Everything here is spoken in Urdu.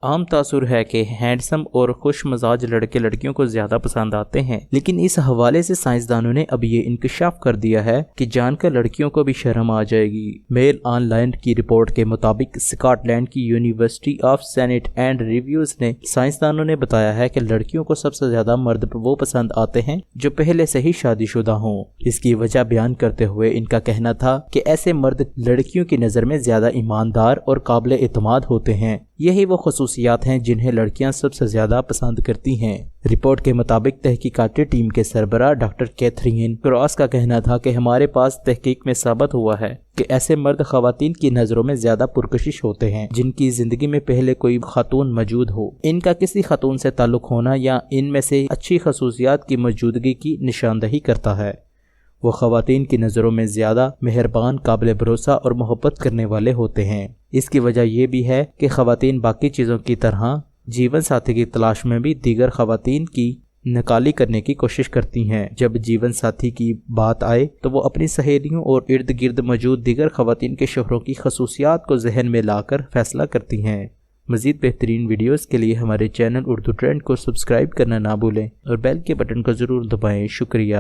عام تاثر ہے کہ ہینڈسم اور خوش مزاج لڑکے لڑکیوں کو زیادہ پسند آتے ہیں، لیکن اس حوالے سے سائنسدانوں نے اب یہ انکشاف کر دیا ہے کہ جان کر لڑکیوں کو بھی شرم آ جائے گی۔ میل آن لائن کی رپورٹ کے مطابق اسکاٹ لینڈ کی university of Saint Andrews نے سائنسدانوں نے بتایا ہے کہ لڑکیوں کو سب سے زیادہ مرد وہ پسند آتے ہیں جو پہلے سے ہی شادی شدہ ہوں۔ اس کی وجہ بیان کرتے ہوئے ان کا کہنا تھا کہ ایسے مرد لڑکیوں کی نظر میں زیادہ ایماندار اور قابل اعتماد ہوتے ہیں، یہی وہ خصوصیات ہیں جنہیں لڑکیاں سب سے زیادہ پسند کرتی ہیں۔ رپورٹ کے مطابق تحقیقاتی ٹیم کے سربراہ ڈاکٹر کیتھرین کراس کا کہنا تھا کہ ہمارے پاس تحقیق میں ثابت ہوا ہے کہ ایسے مرد خواتین کی نظروں میں زیادہ پرکشش ہوتے ہیں جن کی زندگی میں پہلے کوئی خاتون موجود ہو۔ ان کا کسی خاتون سے تعلق ہونا یا ان میں سے اچھی خصوصیات کی موجودگی کی نشاندہی کرتا ہے۔ وہ خواتین کی نظروں میں زیادہ مہربان، قابل بھروسہ اور محبت کرنے والے ہوتے ہیں۔ اس کی وجہ یہ بھی ہے کہ خواتین باقی چیزوں کی طرح جیون ساتھی کی تلاش میں بھی دیگر خواتین کی نکالی کرنے کی کوشش کرتی ہیں۔ جب جیون ساتھی کی بات آئے تو وہ اپنی سہیلیوں اور ارد گرد موجود دیگر خواتین کے شوہروں کی خصوصیات کو ذہن میں لا کر فیصلہ کرتی ہیں۔ مزید بہترین ویڈیوز کے لیے ہمارے چینل اردو ٹرینڈ کو سبسکرائب کرنا نہ بھولیں اور بیل کے بٹن کو ضرور دبائیں۔ شکریہ۔